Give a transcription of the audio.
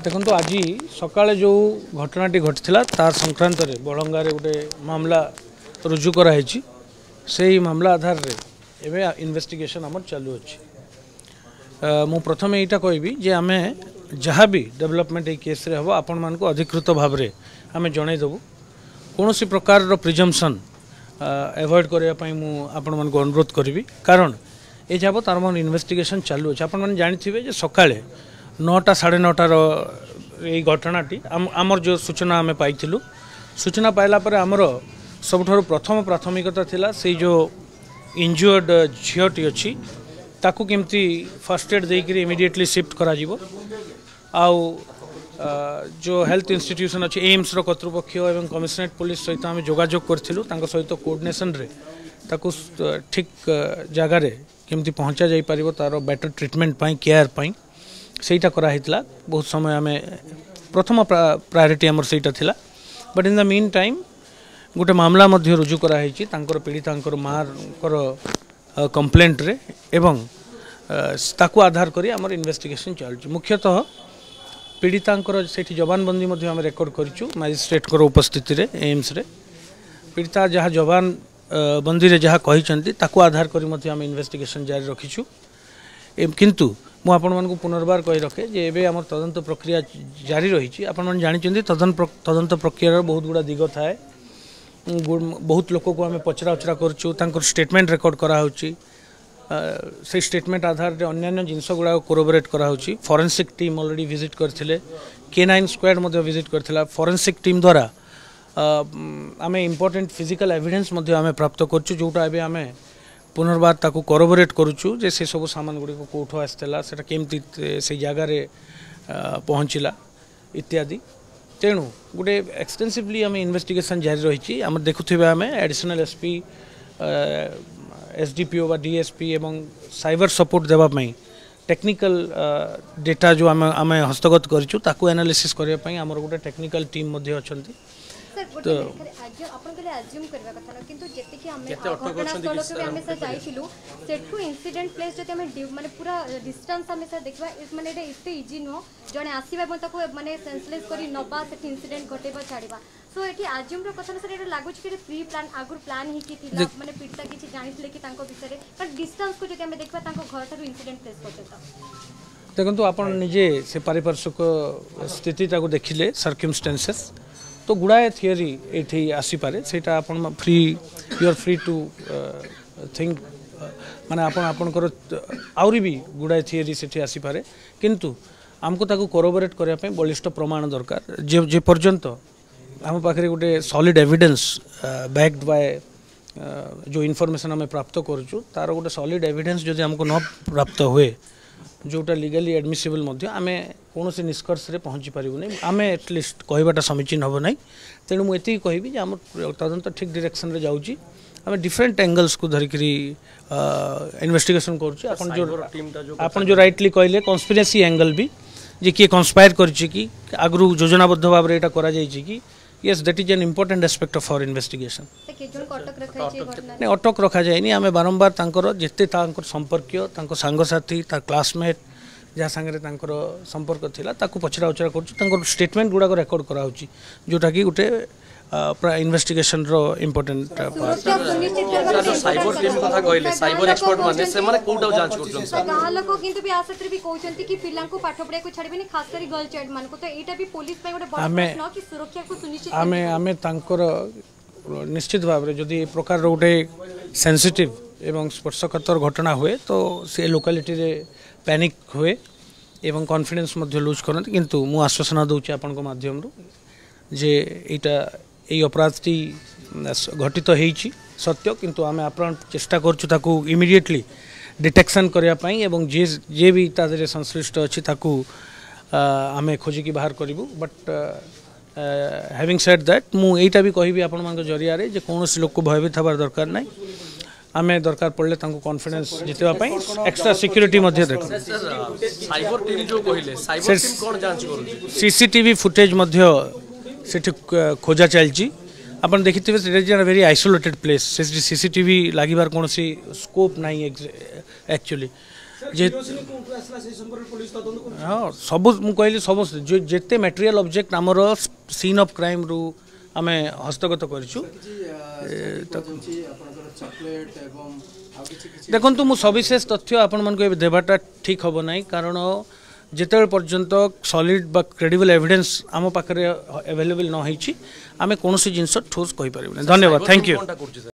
देखो आज सकाଳେ जो घटनाटी घटी तार संक्रांत रे बड़ंगारे गोटे मामला रुजु कराई से मामला आधार रे एवं इन्वेस्टिगेशन आम चालू अच्छी मु प्रथम यहाँ कहबी जे आम जहाँ भी डेवलपमेंट ये केस रे हम आपण मान को अधिकृत भाव में आम जनईदेवु कौन सी प्रकार प्रिजम्पशन एवॉइड करने आपण मान को अनुरोध करी कारण ये जाबत आम इन्वेस्टिगेशन चालू अच्छे आपण मैंने जानी सकाळे 9टा 9:30 ये घटनाटी आमर जो सूचना आम पाइलु सूचना पाइला पर आमर सबुठारु प्रथम प्राथमिकता थिला से जो इंजुर्ड झीटी अच्छी ताकू केमती फर्स्ट एड देकर इमिडिएटली शिफ्ट करा जीवो आउ जो हेल्थ इंस्टीट्यूशन अच्छी एम्स रो कर्तृपक्ष एवं कमिशनरेट पुलिस सहित आम जोगाजोग करथिलु तांको सहित कोऑर्डिनेशन रे ताकू ठीक जगह रे केमती पहुंचा जाई परिबो तारो बेटर ट्रीटमेंट पाई केयर पाई सेटा करा हितला बहुत समय आम प्रथम प्रायोरिटी आमर सेटा थिला but in the mean time गोटे मामला मध्य रुजु करा हिची तांकर पीड़ितांकर मार कंप्लेंट रे एवं ताकू आधार करी आमर इन्वेस्टिगेशन चलछि मुख्यतः पीड़ितांकर सेठी जबानबंदी मध्य आम रेकर्ड करिछु मजिस्ट्रेट को उपस्थिति रे एम्स रे पीड़िता जहाँ जबान बंदी रे जहाँ कहिसंती ताकू आधार करी मध्य आम इन्वेस्टिगेशन जारी रखिछु किंतु मु आपण मान को पुनर्बार कही रखे जे एबे हमर तदंत प्रक्रिया जारी रही आपण मान जानी तदंत प्रक्रिया बहुत गुड़ा दिग थाए बहुत लोक को आम पचरा उचरा कर स्टेटमेंट रेकर्ड करा से स्टेटमेंट आधार रे अन्य जिनस गुड़ा कोरोबरेट करा फॉरेंसिक टीम ऑलरेडी विजिट करथिले K9 स्क्वाड मध्य विजिट करथिला फॉरेंसिक टीम द्वारा आम इम्पोर्टेंट फिजिकल एविडेंस मध्य आम प्राप्त करछु जोटा एबे आम पुनर्बार ताकू कोरोबरेट करुचु जे से सब सामान गुड़ी कौटू आसला से केमती से जगार पहुँचला इत्यादि तेणु गोटे एक्सटेंसिवली आम इन्वेस्टिगेशन जारी रही आम देखुवे आम एडिशनल एसपी एसडीपीओ व डीएसपी एवं साइबर सपोर्ट देवाई टेक्निकल डेटा जो आम हस्तगत करूँ ताकू एनालिसिस करने आमर गोटे टेक्निकल टीम अच्छा तो आपण कहले अज्यूम करबा कथा न किंतु जेते कि हमें घटनास्थल के हमें से जाइथिलु सेठू इंसिडेंट प्लेस जते हमें माने पूरा डिस्टेंस हमें से देखबा इस माने एटे इते इजी नो जने आसीबा म ताको माने सेंसलेस करी नबा सेठी इंसिडेंट घटेबा छाड़ीबा सो एठी अज्यूम रो कथा न सर एटा लागु कि प्री प्लान आगुर प्लान ही कि थिला माने पीड़िता किछि जानिथिले कि तांको विषय रे पर डिस्टेंस को जते हमें देखबा तांको घर थारु इंसिडेंट प्लेस पहुंचता देखंतु आपण निजे से पारिपार्श्विक स्थिति ताको देखिले सर्कमस्टेंसेस तो गुड़ाए थियरी ये आसीपे से free you are free to think माने आपणकर आहरी भी गुड़ाए थियरी से आसीपे किंतु आमको ताको कोरोबरेट करने बलिष्ठ प्रमाण दरकार जे पर्यंत आम पाखे गोटे सॉलिड एविडेंस बैक्ड बाय जो इनफॉरमेशन आम प्राप्त करूँ तार गोटे सॉलिड एविडेंस जदि आमको न प्राप्त हुए जोटा लीगली एडमिसिबल आम कौन से निष्कर्ष रे पहुँची पारूनी आम एटलिस्ट कहवाटा समीचीन हम ना तेणु मुझे कहबी आम तदंत ठीक डायरेक्शन रे जाऊँगी आम डिफरेंट एंगल्स को धरिकी इन्वेस्टिगेशन कर जो राइटली कहले कन्स्पिरेसी एंगल भी जे किए कन्स्पायर कि आगु योजनाबद्ध भाव में करा कि yes that is an important aspect of our investigation नहीं अटक रखा जाए आम बारंबार तांकर जेते तांकर संपर्कीय तांको सांगसाथी तार क्लासमेट जहाँ सांगे तांकर संपर्क थिला ताकू पचरा उचरा कर स्टेटमेंट गुड़ाक रेकर्ड करा जोटा कि गोटे इन्वेस्टिगेशन रो इम्पोर्टेंट पार्ट साइबर टीम कथा कहले साइबर एक्सपर्ट माने से माने कोटा जांच करछन सर गां लोक किंतु भी आसत्र भी कहउछंती कि पिल्ला को पाठ पढे को छाड़बेनी खास करी गर्ल चाइल्ड मान को तो एटा भी पुलिस पे गोटे बड़ प्रश्न कि सुरक्षा को सुनिश्चित आमे तांकर निश्चित भाव रे जदी ए प्रकार रो गोटे सेंसिटिव एवं स्पर्शकातर घटना हुए तो से लोकालिटी रे पैनिक हुए एवं कॉन्फिडेंस मध्य लूज करते किंतु मु आश्वासन दूची आपन को माध्यम रो जे एटा ये अपराधी घटित होइछि सत्य किंतु आम आप्राण चेष्टा करछु ताकू इमिडिएटली डिटेक्शन करने एवं जे भी तादरे संश्लिष्ट अच्छी ताकू आम खोजिकी बाहर करूँ बट हैविंग सेड दैट मु एटा भी कहबी आपण मान जरिया रे जे कौन लोक को भयभीत हबार दरकार नहीं आम दरकार पड़े कॉन्फिडेंस जितवाई एक्स्ट्रा सिक्योरिटी साइबर टीम जो कहले साइबर टीम कोन जांच करू सीसीटीवी फुटेज से खोजा चलती अपन देखिए it is very isolated place CCTV लगिबार कौन स्कोप नहीं एक्चुअली जे हाँ सब मु कहली सब जो जेते मटेरियल ऑब्जेक्ट आमर सीन ऑफ क्राइम रु आम हस्तगत करूँ देखु मु सविशेष तथ्य आपण मन को देवाटा ठीक हम ना कारण जिते पर्यंत सॉलिड बा क्रेडिबल एविडेंस आम पाखे अवेलेबल न होई आम कौन जिनस ठोस कही पारे। धन्यवाद, थैंक यू।